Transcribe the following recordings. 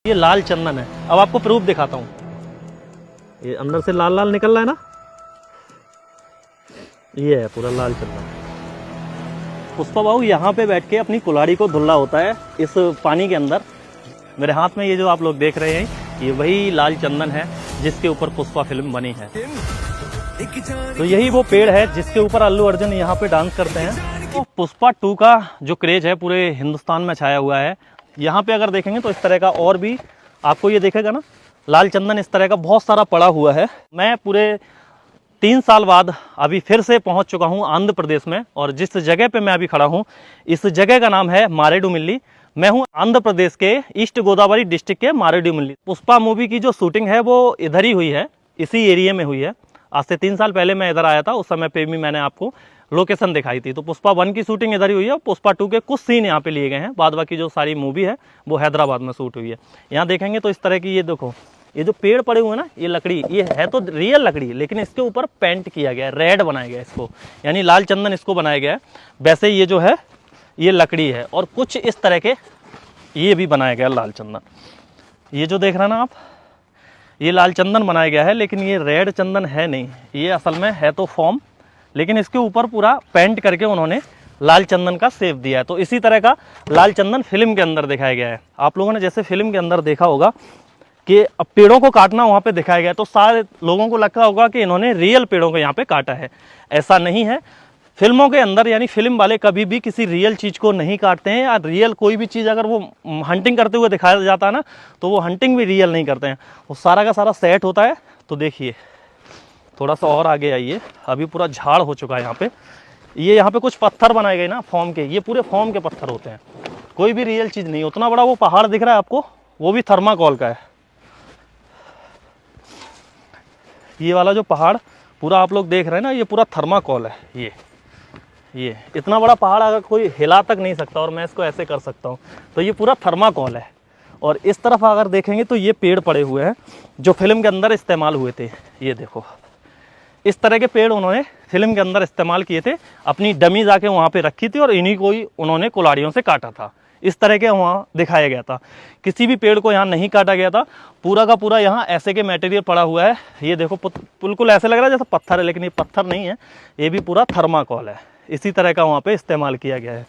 ये लाल चंदन है। अब आपको प्रूफ दिखाता हूँ। ये अंदर से लाल लाल निकल रहा है ना, ये है पूरा लाल चंदन। पुष्पा बाबू यहाँ पे बैठ के अपनी कुल्हाड़ी को धुलना होता है इस पानी के अंदर। मेरे हाथ में ये जो आप लोग देख रहे हैं, ये वही लाल चंदन है जिसके ऊपर पुष्पा फिल्म बनी है। तो यही वो पेड़ है जिसके ऊपर अल्लू अर्जुन यहाँ पे डांस करते हैं। तो पुष्पा 2 का जो क्रेज है पूरे हिंदुस्तान में छाया हुआ है। यहाँ पे अगर देखेंगे तो इस तरह का और भी आपको ये देखेगा ना, लाल चंदन इस तरह का बहुत सारा पड़ा हुआ है। मैं पूरे 3 साल बाद अभी फिर से पहुंच चुका हूं आंध्र प्रदेश में, और जिस जगह पे मैं अभी खड़ा हूं इस जगह का नाम है मारेडुमिल्ली। मैं हूं आंध्र प्रदेश के ईस्ट गोदावरी डिस्ट्रिक्ट के मारेडुमिल्ली। पुष्पा मूवी की जो शूटिंग है वो इधर ही हुई है, इसी एरिया में हुई है। आज से 3 साल पहले मैं इधर आया था, उस समय पे भी मैंने आपको लोकेशन दिखाई थी। तो पुष्पा 1 की शूटिंग इधर ही हुई है, पुष्पा 2 के कुछ सीन यहाँ पे लिए गए हैं। बाद बाकी जो सारी मूवी है वो हैदराबाद में शूट हुई है। यहाँ देखेंगे तो इस तरह की, ये देखो, ये जो पेड़ पड़े हुए हैं ना, ये लकड़ी, ये है तो रियल लकड़ी, लेकिन इसके ऊपर पेंट किया गया है, रेड बनाया गया है इसको, यानी लाल चंदन इसको बनाया गया है। वैसे ये जो है ये लकड़ी है, और कुछ इस तरह के ये भी बनाया गया लाल चंदन। ये जो देख रहे हैं ना आप, ये लाल चंदन बनाया गया है, लेकिन ये रेड चंदन है नहीं, ये असल में है तो फॉर्म, लेकिन इसके ऊपर पूरा पेंट करके उन्होंने लाल चंदन का शेप दिया है। तो इसी तरह का लाल चंदन फिल्म के अंदर दिखाया गया है। आप लोगों ने जैसे फिल्म के अंदर देखा होगा कि अब पेड़ों को काटना वहाँ पे दिखाया गया है, तो सारे लोगों को लगता होगा कि इन्होंने रियल पेड़ों को यहाँ पे काटा है। ऐसा नहीं है। फिल्मों के अंदर, यानी फिल्म वाले कभी भी किसी रियल चीज़ को नहीं काटते हैं, या रियल कोई भी चीज़ अगर वो हंटिंग करते हुए दिखाया जाता है ना, तो वो हंटिंग भी रियल नहीं करते हैं, वो सारा का सारा सेट होता है। तो देखिए, थोड़ा सा और आगे आइए, अभी पूरा झाड़ हो चुका है यहाँ पे। ये यहाँ पे कुछ पत्थर बनाए गए ना फॉर्म के, ये पूरे फॉर्म के पत्थर होते हैं, कोई भी रियल चीज़ नहीं। उतना बड़ा वो पहाड़ दिख रहा है आपको, वो भी थर्माकोल का है। ये वाला जो पहाड़ पूरा आप लोग देख रहे हैं ना, ये पूरा थर्माकोल है। ये इतना बड़ा पहाड़ अगर कोई हिला तक नहीं सकता, और मैं इसको ऐसे कर सकता हूँ, तो ये पूरा थर्माकोल है। और इस तरफ अगर देखेंगे तो ये पेड़ पड़े हुए हैं जो फिल्म के अंदर इस्तेमाल हुए थे। ये देखो, इस तरह के पेड़ उन्होंने फिल्म के अंदर इस्तेमाल किए थे, अपनी डमी जाके वहाँ पे रखी थी, और इन्हीं को ही उन्होंने कुल्हाड़ियों से काटा था। इस तरह के वहाँ दिखाया गया था, किसी भी पेड़ को यहाँ नहीं काटा गया था। पूरा का पूरा यहाँ ऐसे के मटेरियल पड़ा हुआ है। ये देखो, बिल्कुल ऐसे लग रहा है जैसे पत्थर है, लेकिन ये पत्थर नहीं है, ये भी पूरा थर्माकोल है। इसी तरह का वहाँ पे इस्तेमाल किया गया है।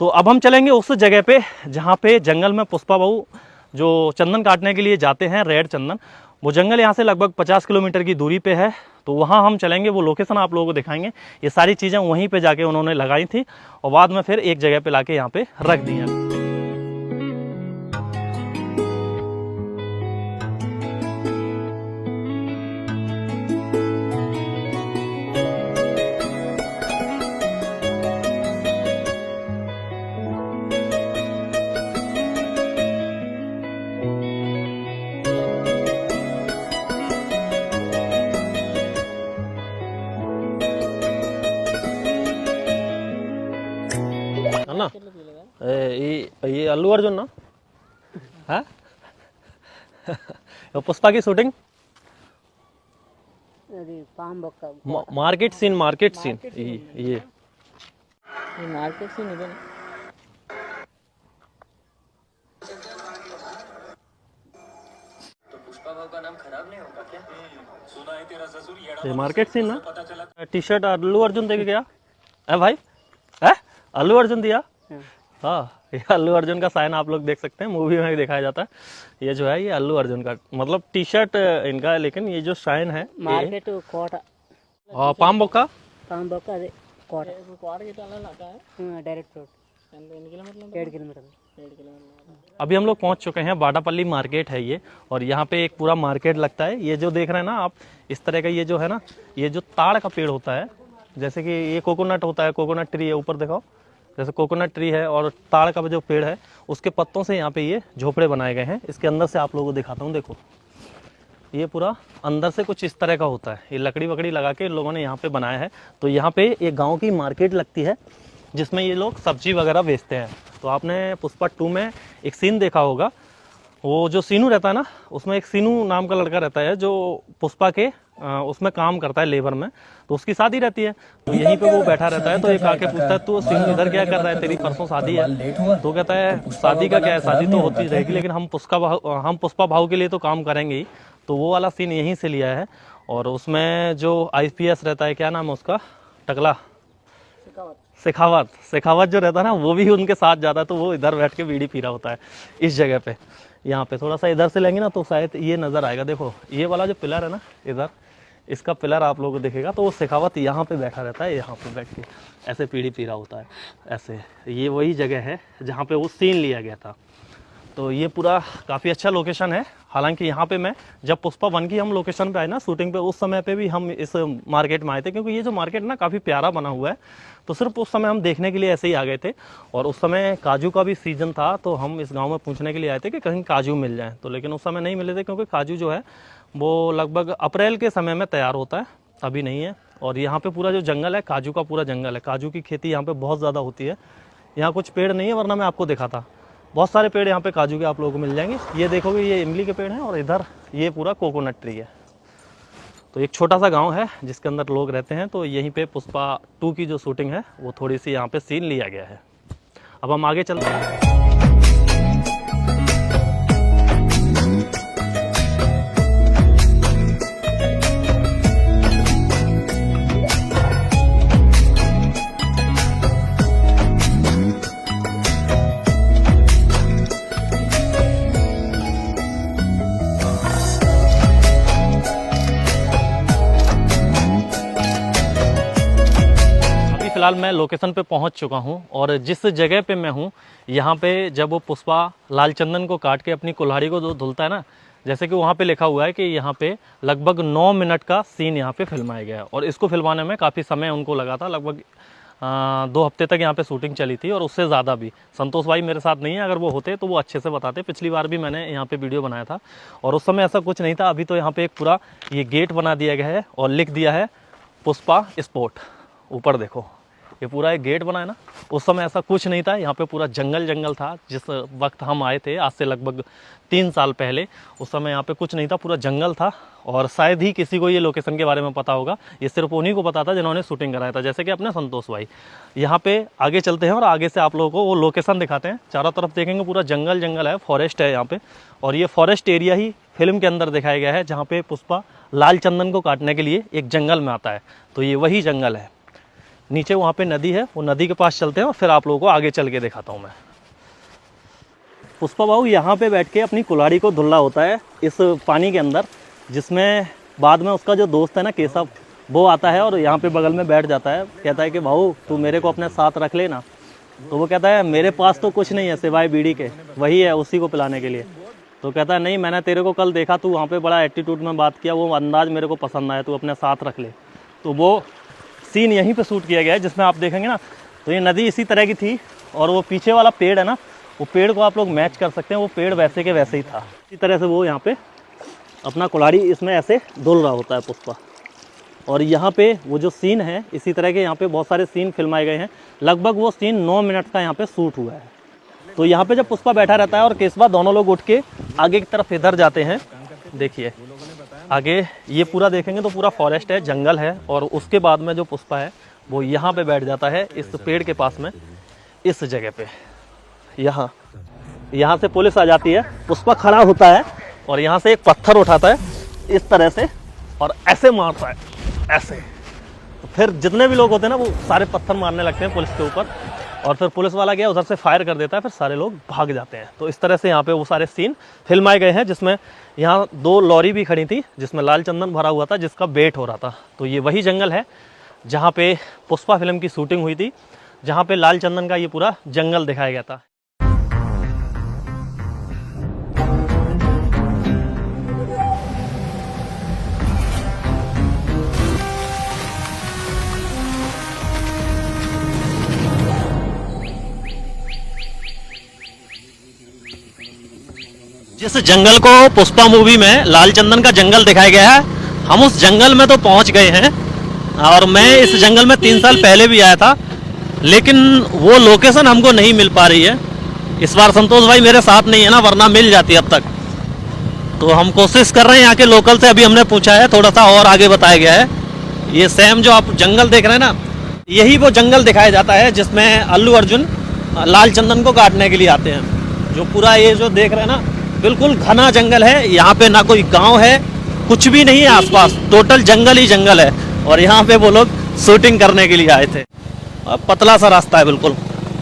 तो अब हम चलेंगे उस जगह पे जहाँ पे जंगल में पुष्पा बाबू जो चंदन काटने के लिए जाते हैं, रेड चंदन, वो जंगल यहाँ से लगभग 50 किलोमीटर की दूरी पे है। तो वहाँ हम चलेंगे, वो लोकेशन आप लोगों को दिखाएंगे। ये सारी चीज़ें वहीं पे जाके उन्होंने लगाई थी, और बाद में फिर एक जगह पे लाके यहाँ पे रख दी हैं। ना ये अल्लू अर्जुन ना है पुष्पा की शूटिंग, मार्केट सीन ये मार्केट सीन इधर। तो पुष्पा भाव का नाम खराब नहीं होगा क्या? सुना है तेरा ससुर ये मार्केट सीन ना। टी शर्ट अल्लू अर्जुन देके गया है भाई, है अल्लू अर्जुन दिया। हाँ, ये अल्लू अर्जुन का साइन आप लोग देख सकते हैं, मूवी में भी दिखाया जाता है। ये जो है ये अल्लू अर्जुन का मतलब टी शर्ट इनका है, लेकिन ये जो साइन है मार्केट कोटा पामबोका अదే डायरेक्ट रोड 7 किलोमीटर। अभी हम लोग पहुंच चुके हैं, बाडापल्ली मार्केट है ये, और यहाँ पे एक पूरा मार्केट लगता है। ये जो देख रहे हैं ना आप, इस तरह का ये जो है ना, ये जो ताड़ का पेड़ होता है, जैसे कि ये कोकोनट होता है, कोकोनट ट्री है, ऊपर देखो जैसे कोकोनट ट्री है, और ताड़ का जो पेड़ है उसके पत्तों से यहाँ पे ये झोपड़े बनाए गए हैं। इसके अंदर से आप लोगों को दिखाता हूँ, देखो ये पूरा अंदर से कुछ इस तरह का होता है। ये लकड़ी वकड़ी लगा के लोगों ने यहाँ पे बनाया है। तो यहाँ पे एक गाँव की मार्केट लगती है जिसमें ये लोग सब्जी वगैरह बेचते हैं। तो आपने पुष्पा 2 में एक सीन देखा होगा, वो जो सीनू रहता है ना, उसमें एक सीनू नाम का लड़का रहता है जो पुष्पा के उसमें काम करता है लेबर में, तो उसकी शादी रहती है, तो यहीं पे वो बैठा रहता है। तो एक आके पूछता है तू सिंह इधर क्या कर रहा है, तेरी परसों शादी है। तो कहता है शादी का क्या है, शादी तो होती रहेगी लेकिन हम पुष्पा भाऊ के लिए तो काम करेंगे ही। तो वो वाला सीन यहीं से लिया है। और उसमें जो IPS रहता है, क्या नाम है उसका, टकला शेखावत जो रहता है ना, वो भी उनके साथ जाता है। तो वो इधर बैठ के बीड़ी पी रहा होता है इस जगह पे। यहाँ पे थोड़ा सा इधर से लेंगे ना तो शायद ये नज़र आएगा। देखो ये वाला जो पिलर है ना इधर, इसका पिलर आप लोगों को दिखेगा। तो वो शेखावत यहाँ पे बैठा रहता है, यहाँ पे बैठ के ऐसे बीड़ी पी रहा होता है ऐसे। ये वही जगह है जहाँ पे वो सीन लिया गया था। तो ये पूरा काफ़ी अच्छा लोकेशन है। हालांकि यहाँ पे मैं जब पुष्पा 1 की हम लोकेशन पे आए ना शूटिंग पे, उस समय पे भी हम इस मार्केट में आए थे, क्योंकि ये जो मार्केट ना काफ़ी प्यारा बना हुआ है। तो सिर्फ उस समय हम देखने के लिए ऐसे ही आ गए थे। और उस समय काजू का भी सीज़न था, तो हम इस गांव में पूछने के लिए आए थे कि कहीं काजू मिल जाए। तो लेकिन उस समय नहीं मिले थे, क्योंकि काजू जो है वो लगभग अप्रैल के समय में तैयार होता है, अभी नहीं है। और यहाँ पे पूरा जो जंगल है काजू का, पूरा जंगल है। काजू की खेती यहाँ पे बहुत ज़्यादा होती है। यहाँ कुछ पेड़ नहीं है, वरना मैं आपको दिखाता। बहुत सारे पेड़ यहाँ पे काजू के आप लोगों को मिल जाएंगे। ये देखोगे ये इमली के पेड़ हैं, और इधर ये पूरा कोकोनट ट्री है। तो एक छोटा सा गांव है जिसके अंदर लोग रहते हैं। तो यहीं पे पुष्पा 2 की जो शूटिंग है वो थोड़ी सी यहाँ पे सीन लिया गया है। अब हम आगे चलते हैं। फिलहाल मैं लोकेशन पे पहुंच चुका हूं, और जिस जगह पे मैं हूं यहाँ पे जब वो पुष्पा लाल चंदन को काट के अपनी कुल्हाड़ी को जो धुलता है ना, जैसे कि वहाँ पे लिखा हुआ है कि यहाँ पे लगभग 9 मिनट का सीन यहाँ पे फिल्माया गया है। और इसको फिल्माने में काफ़ी समय उनको लगा था, लगभग 2 हफ्ते तक यहाँ पे शूटिंग चली थी, और उससे ज़्यादा भी। संतोष भाई मेरे साथ नहीं है, अगर वो होते तो वो अच्छे से बताते। पिछली बार भी मैंने यहाँ पे वीडियो बनाया था और उस समय ऐसा कुछ नहीं था। अभी तो यहाँ पे एक पूरा ये गेट बना दिया गया है और लिख दिया है पुष्पा स्पॉट। ऊपर देखो ये पूरा एक गेट बना है ना, उस समय ऐसा कुछ नहीं था। यहाँ पे पूरा जंगल था। जिस वक्त हम आए थे आज से लगभग 3 साल पहले, उस समय यहाँ पे कुछ नहीं था, पूरा जंगल था। और शायद ही किसी को ये लोकेशन के बारे में पता होगा, ये सिर्फ उन्हीं को पता था जिन्होंने शूटिंग कराया था, जैसे कि अपने संतोष भाई। यहाँ पे आगे चलते हैं और आगे से आप लोगों को वो लोकेशन दिखाते हैं। चारों तरफ देखेंगे पूरा जंगल है, फॉरेस्ट है यहाँ पे। और ये फॉरेस्ट एरिया ही फिल्म के अंदर दिखाया गया है, जहाँ पे पुष्पा लाल चंदन को काटने के लिए एक जंगल में आता है। तो ये वही जंगल है। नीचे वहाँ पे नदी है, वो नदी के पास चलते हैं और फिर आप लोगों को आगे चल के दिखाता हूँ मैं। पुष्पा बाबू यहाँ पे बैठ के अपनी कुल्हाड़ी को धुल रहा होता है इस पानी के अंदर, जिसमें बाद में उसका जो दोस्त है ना केशव, वो आता है और यहाँ पे बगल में बैठ जाता है। कहता है कि भाऊ तू मेरे को अपने साथ रख लेना। तो वो कहता है मेरे पास तो कुछ नहीं है सिवाय बीड़ी के, वही है उसी को पिलाने के लिए। तो कहता है नहीं, मैंने तेरे को कल देखा, तू वहाँ पे बड़ा एटीट्यूड में बात किया, वो अंदाज मेरे को पसंद आया, तू अपने साथ रख ले। तो वो सीन यहीं पे शूट किया गया है, जिसमें आप देखेंगे ना तो ये नदी इसी तरह की थी। और वो पीछे वाला पेड़ है ना, वो पेड़ को आप लोग मैच कर सकते हैं, वो पेड़ वैसे के वैसे ही था। इसी तरह से वो यहाँ पे अपना कुल्हाड़ी इसमें ऐसे धुल रहा होता है पुष्पा। और यहाँ पे वो जो सीन है, इसी तरह के यहाँ पे बहुत सारे सीन फिल्माए गए हैं। लगभग वो सीन 9 मिनट का यहाँ पे शूट हुआ है। तो यहाँ पे जब पुष्पा बैठा रहता है और केशवा, दोनों लोग उठ के आगे की तरफ इधर जाते हैं। देखिए आगे ये पूरा देखेंगे तो पूरा फॉरेस्ट है, जंगल है। और उसके बाद में जो पुष्पा है वो यहाँ पे बैठ जाता है इस पेड़ के पास में, इस जगह पे। यहाँ से पुलिस आ जाती है, पुष्पा खड़ा होता है और यहाँ से एक पत्थर उठाता है इस तरह से और ऐसे मारता है, ऐसे। तो फिर जितने भी लोग होते हैं ना, वो सारे पत्थर मारने लगते हैं पुलिस के ऊपर। और फिर पुलिस वाला गया उधर से फायर कर देता है, फिर सारे लोग भाग जाते हैं। तो इस तरह से यहाँ पे वो सारे सीन फिल्माए गए हैं, जिसमें यहाँ 2 लॉरी भी खड़ी थी जिसमें लाल चंदन भरा हुआ था, जिसका वेट हो रहा था। तो ये वही जंगल है जहाँ पे पुष्पा फिल्म की शूटिंग हुई थी, जहाँ पे लाल चंदन का ये पूरा जंगल दिखाया गया था। जिस जंगल को पुष्पा मूवी में लाल चंदन का जंगल दिखाया गया है, हम उस जंगल में तो पहुंच गए हैं। और मैं इस जंगल में 3 साल पहले भी आया था, लेकिन वो लोकेशन हमको नहीं मिल पा रही है। इस बार संतोष भाई मेरे साथ नहीं है ना, वरना मिल जाती अब तक। तो हम कोशिश कर रहे हैं यहाँ के लोकल से, अभी हमने पूछा है, थोड़ा सा और आगे बताया गया है। ये सेम जो आप जंगल देख रहे हैं ना, यही वो जंगल दिखाया जाता है जिसमें अल्लू अर्जुन लाल चंदन को काटने के लिए आते हैं। जो पूरा ये जो देख रहे हैं ना, बिल्कुल घना जंगल है। यहाँ पे ना कोई गांव है, कुछ भी नहीं है आसपास, टोटल जंगल ही जंगल है। और यहाँ पे वो लोग शूटिंग करने के लिए आए थे। और पतला सा रास्ता है बिल्कुल,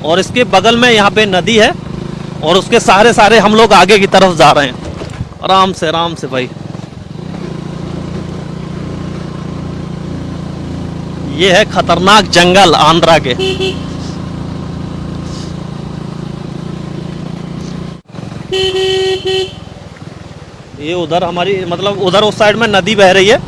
और इसके बगल में यहाँ पे नदी है, और उसके सहारे सहारे हम लोग आगे की तरफ जा रहे हैं, आराम से भाई। ये है खतरनाक जंगल आंध्रा के। ये उधर हमारी मतलब उधर उस साइड में नदी बह रही है,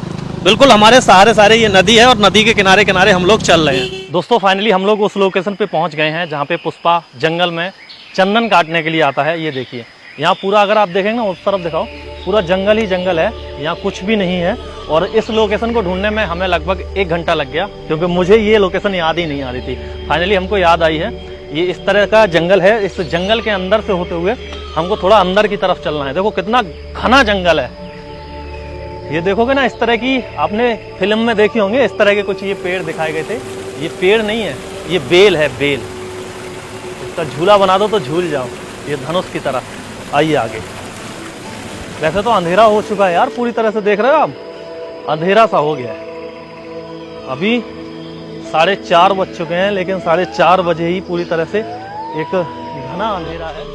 बिल्कुल हमारे सहारे सहारे ये नदी है, और नदी के किनारे किनारे हम लोग चल रहे हैं। दोस्तों फाइनली हम लोग उस लोकेशन पे पहुंच गए हैं जहाँ पे पुष्पा जंगल में चंदन काटने के लिए आता है। ये देखिए यहाँ पूरा, अगर आप देखेंगे ना उस तरफ दिखाओ, पूरा जंगल ही जंगल है, यहाँ कुछ भी नहीं है। और इस लोकेशन को ढूंढने में हमें लगभग 1 घंटा लग गया, क्योंकि मुझे ये लोकेशन याद ही नहीं आ रही थी। फाइनली हमको याद आई है। ये इस तरह का जंगल है, इस जंगल के अंदर से होते हुए हमको थोड़ा अंदर की तरफ चलना है। देखो कितना घना जंगल है। ये देखोगे ना, इस तरह की आपने फिल्म में देखी होंगे, इस तरह के कुछ ये पेड़ दिखाए गए थे। ये पेड़ नहीं है, ये बेल है, बेल। इसका झूला बना दो तो झूल जाओ, ये धनुष की तरह। आइए आगे। वैसे तो अंधेरा हो चुका है यार, पूरी तरह से देख रहे हो आप, अंधेरा सा हो गया है। अभी 4:30 बज चुके हैं, लेकिन 4:30 बजे ही पूरी तरह से एक घना अंधेरा है।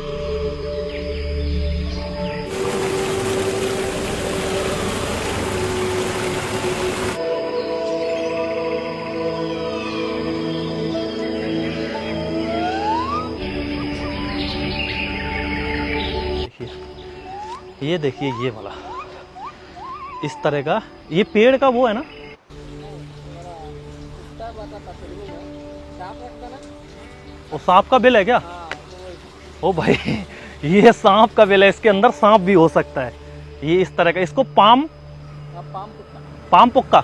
ये देखिए ये वाला, इस तरह का ये पेड़ का वो है ना, वो सांप का बिल है क्या? ओ भाई ये सांप का बिल है, इसके अंदर सांप भी हो सकता है। ये इस तरह का, इसको पाम पुक्का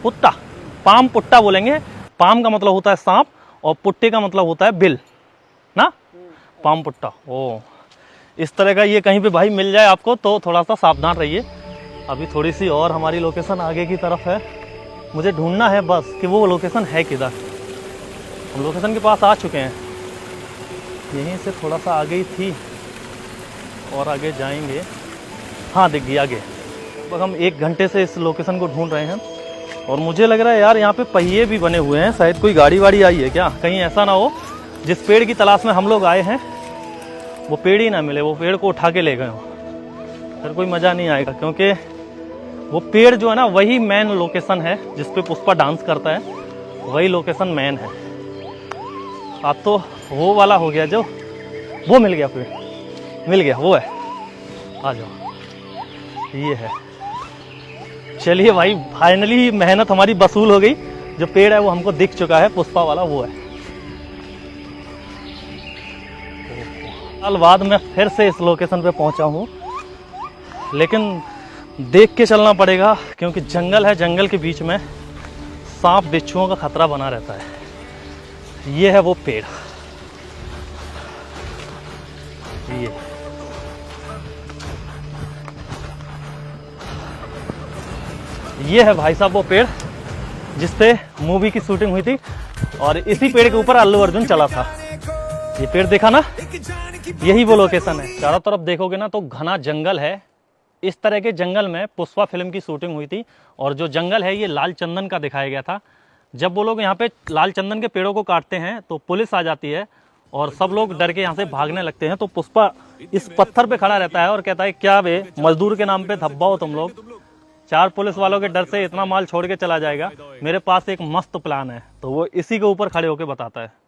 पुट्टा, पाम पुट्टा बोलेंगे। पाम का मतलब होता है सांप, और पुट्टे का मतलब होता है बिल ना, पाम पुट्टा। ओ इस तरह का ये कहीं पे भाई मिल जाए आपको तो थोड़ा सा सावधान रहिए। अभी थोड़ी सी और हमारी लोकेशन आगे की तरफ है, मुझे ढूंढना है बस कि वो लोकेशन है किधर। हम लोकेशन के पास आ चुके हैं, यहीं से थोड़ा सा आगे ही थी, और आगे जाएंगे। हाँ दिख गई आगे। लगभग हम 1 घंटे से इस लोकेशन को ढूंढ रहे हैं, और मुझे लग रहा है यार यहाँ पे पहिए भी बने हुए हैं, शायद कोई गाड़ी वाड़ी आई है क्या? कहीं ऐसा ना हो जिस पेड़ की तलाश में हम लोग आए हैं वो पेड़ ही ना मिले, वो पेड़ को उठा के ले गए हो, फिर कोई मज़ा नहीं आएगा। क्योंकि वो पेड़ जो है ना, वही मेन लोकेशन है जिस पे पुष्पा डांस करता है, वही लोकेशन मेन है। अब तो वो वाला हो गया, जो वो मिल गया, पेड़ मिल गया, वो है। आ जाओ, ये है। चलिए भाई फाइनली मेहनत हमारी वसूल हो गई। जो पेड़ है वो हमको दिख चुका है, पुष्पा वाला वो है। साल बाद मैं फिर से इस लोकेशन पे पहुंचा हूँ, लेकिन देख के चलना पड़ेगा, क्योंकि जंगल है, जंगल के बीच में सांप बिच्छुओं का खतरा बना रहता है। ये है वो पेड़, ये है भाई साहब वो पेड़ जिस पे मूवी की शूटिंग हुई थी, और इसी पेड़ के ऊपर अल्लू अर्जुन चला था। ये पेड़ देखा ना, यही वो लोकेशन है। चारों तरफ देखोगे ना तो घना जंगल है। इस तरह के जंगल में पुष्पा फिल्म की शूटिंग हुई थी, और जो जंगल है ये लाल चंदन का दिखाया गया था। जब वो लोग यहाँ पे लाल चंदन के पेड़ों को काटते हैं तो पुलिस आ जाती है, और सब लोग डर के यहाँ से भागने लगते हैं। तो पुष्पा इस पत्थर पे खड़ा रहता है और कहता है, क्या बे मजदूर के नाम पे धब्बा हो तुम लोग? 4 पुलिस वालों के डर से इतना माल छोड़ के चला जाएगा, मेरे पास एक मस्त प्लान है। तो वो इसी के ऊपर खड़े होकर बताता है।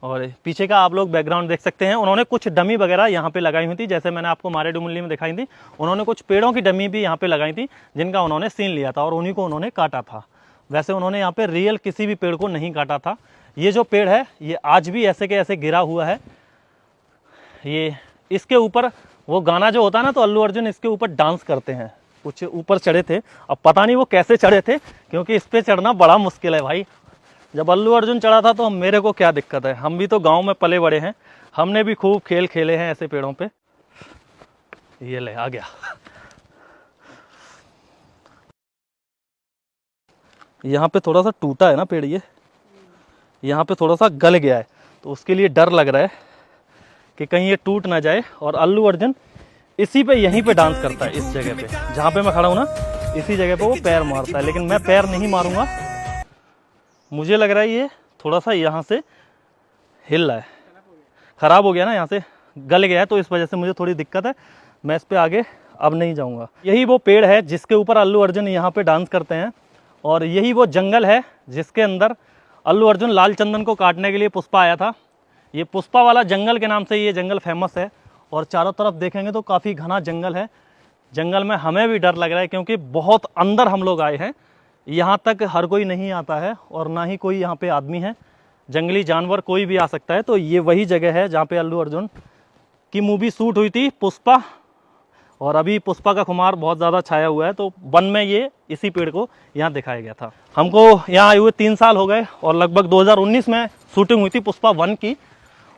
और पीछे का आप लोग बैकग्राउंड देख सकते हैं, उन्होंने कुछ डमी वगैरह यहाँ पे लगाई हुई थी, जैसे मैंने आपको मारे डुमली में दिखाई थी। उन्होंने कुछ पेड़ों की डमी भी यहाँ पे लगाई थी, जिनका उन्होंने सीन लिया था, और उन्हीं को उन्होंने काटा था। वैसे उन्होंने यहाँ पे रियल किसी भी पेड़ को नहीं काटा था। ये जो पेड़ है ये आज भी ऐसे के ऐसे गिरा हुआ है। ये इसके ऊपर वो गाना जो होता है ना, तो अल्लू अर्जुन इसके ऊपर डांस करते हैं। कुछ ऊपर चढ़े थे, अब पता नहीं वो कैसे चढ़े थे, क्योंकि इस पे चढ़ना बड़ा मुश्किल है भाई। जब अल्लू अर्जुन चढ़ा था तो मेरे को क्या दिक्कत है, हम भी तो गांव में पले बड़े हैं, हमने भी खूब खेल खेले हैं ऐसे पेड़ों पे। ये ले आ गया। यहाँ पे थोड़ा सा टूटा है ना पेड़, ये यहाँ पे थोड़ा सा गल गया है, तो उसके लिए डर लग रहा है कि कहीं ये टूट ना जाए। और अल्लू अर्जुन इसी पे यहीं पे डांस करता है, इस जगह पे जहाँ पे मैं खड़ा हूँ ना, इसी जगह पे वो पैर मारता है। लेकिन मैं पैर नहीं मारूंगा, मुझे लग रहा है ये थोड़ा सा यहाँ से हिल रहा है, खराब हो गया ना, यहाँ से गल गया है, तो इस वजह से मुझे थोड़ी दिक्कत है। मैं इस पे आगे अब नहीं जाऊँगा। यही वो पेड़ है जिसके ऊपर अल्लू अर्जुन यहाँ पे डांस करते हैं, और यही वो जंगल है जिसके अंदर अल्लू अर्जुन लाल चंदन को काटने के लिए पुष्पा आया था। ये पुष्पा वाला जंगल के नाम से ये जंगल फेमस है, और चारों तरफ देखेंगे तो काफ़ी घना जंगल है। जंगल में हमें भी डर लग रहा है क्योंकि बहुत अंदर हम लोग आए हैं। यहाँ तक हर कोई नहीं आता है और ना ही कोई यहाँ पे आदमी है, जंगली जानवर कोई भी आ सकता है। तो ये वही जगह है जहाँ पे अल्लू अर्जुन की मूवी शूट हुई थी पुष्पा, और अभी पुष्पा का खुमार बहुत ज़्यादा छाया हुआ है, तो वन में ये इसी पेड़ को यहाँ दिखाया गया था। हमको यहाँ आए हुए 3 साल हो गए, और लगभग 2019 में शूटिंग हुई थी पुष्पा 1 की।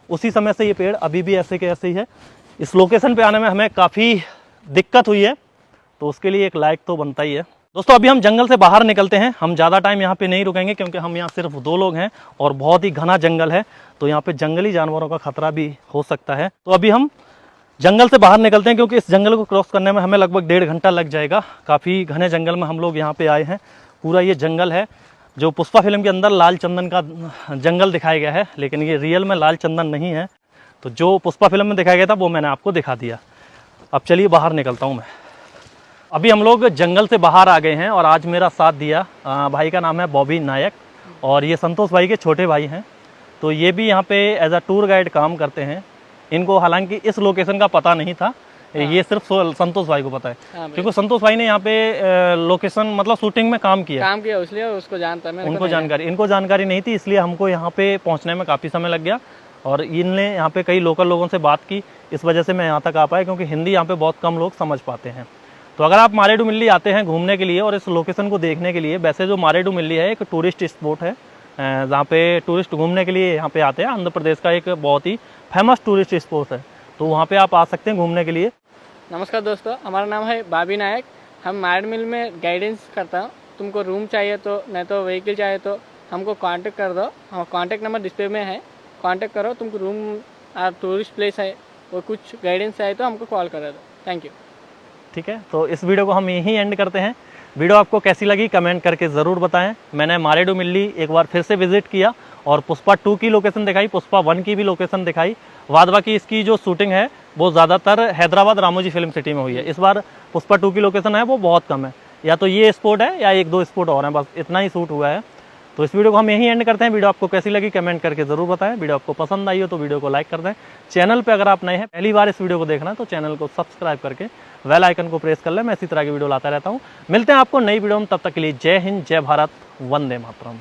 उसी समय से ये पेड़ अभी भी ऐसे के ऐसे ही है। इस लोकेशन पे आने में हमें काफ़ी दिक्कत हुई है, तो उसके लिए एक लाइक तो बनता ही है। दोस्तों अभी हम जंगल से बाहर निकलते हैं, हम ज़्यादा टाइम यहाँ पे नहीं रुकेंगे क्योंकि हम यहाँ सिर्फ 2 लोग हैं और बहुत ही घना जंगल है, तो यहाँ पे जंगली जानवरों का खतरा भी हो सकता है। तो अभी हम जंगल से बाहर निकलते हैं क्योंकि इस जंगल को क्रॉस करने में हमें लगभग 1.5 घंटा लग जाएगा। काफ़ी घने जंगल में हम लोग यहाँ पे आए हैं। पूरा ये जंगल है जो पुष्पा फिल्म के अंदर लाल चंदन का जंगल दिखाया गया है, लेकिन ये रियल में लाल चंदन नहीं है। तो जो पुष्पा फिल्म में दिखाया गया था वो मैंने आपको दिखा दिया। अब चलिए बाहर निकलता हूँ मैं। अभी हम लोग जंगल से बाहर आ गए हैं, और आज मेरा साथ दिया भाई का नाम है बॉबी नायक, और ये संतोष भाई के छोटे भाई हैं। तो ये भी यहाँ पे एज अ टूर गाइड काम करते हैं। इनको हालांकि इस लोकेशन का पता नहीं था, ये सिर्फ संतोष भाई को पता है, क्योंकि संतोष भाई ने यहाँ पे लोकेशन मतलब शूटिंग में काम किया, इसलिए उसको जानता है। इनको जानकारी नहीं थी, इसलिए हमको यहाँ पे पहुँचने में काफ़ी समय लग गया। और इनने यहाँ पे कई लोकल लोगों से बात की, इस वजह से मैं यहाँ तक आ पाया, क्योंकि हिंदी यहाँ पे बहुत कम लोग समझ पाते हैं। तो अगर आप मारेडुमिल्ली आते हैं घूमने के लिए और इस लोकेशन को देखने के लिए, वैसे जो मारेडुमिल्ली है एक टूरिस्ट स्पॉट है जहाँ पे टूरिस्ट घूमने के लिए यहाँ पे आते हैं। आंध्र प्रदेश का एक बहुत ही फेमस टूरिस्ट स्पॉट है, तो वहाँ पे आप आ सकते हैं घूमने के लिए। नमस्कार दोस्तों, हमारा नाम है बॉबी नायक। हम मारेडुमिल्ली में गाइडेंस करता हूँ। तुमको रूम चाहिए तो, नहीं तो व्हीकल चाहिए तो हमको कांटेक्ट कर दो। हम कांटेक्ट नंबर डिस्प्ले में है, कांटेक्ट करो। तुमको रूम टूरिस्ट प्लेस है और कुछ गाइडेंस चाहिए तो हमको कॉल कर दो। Thank you. ठीक है, तो इस वीडियो को हम यहीं एंड करते हैं। वीडियो आपको कैसी लगी कमेंट करके ज़रूर बताएं। मैंने मारेडुमिल्ली एक बार फिर से विजिट किया और पुष्पा 2 की लोकेशन दिखाई, पुष्पा 1 की भी लोकेशन दिखाई। बाद बाकी इसकी जो शूटिंग है वो ज़्यादातर हैदराबाद रामोजी फिल्म सिटी में हुई है। इस बार पुष्पा 2 की लोकेशन है वो बहुत कम है, या तो ये स्पॉट है या 1-2 स्पॉट और हैं, बस इतना ही शूट हुआ है। तो इस वीडियो को हम यहीं एंड करते हैं। वीडियो आपको कैसी लगी कमेंट करके ज़रूर बताएं। वीडियो आपको पसंद आई हो तो वीडियो को लाइक कर दें। चैनल पे अगर आप नए हैं, पहली बार इस वीडियो को देखना है, तो चैनल को सब्सक्राइब करके बेल आइकन को प्रेस कर लें। मैं इसी तरह की वीडियो लाता रहता हूँ। मिलते हैं आपको नई वीडियो में, तब तक के लिए जय हिंद, जय भारत, वंदे मातरम।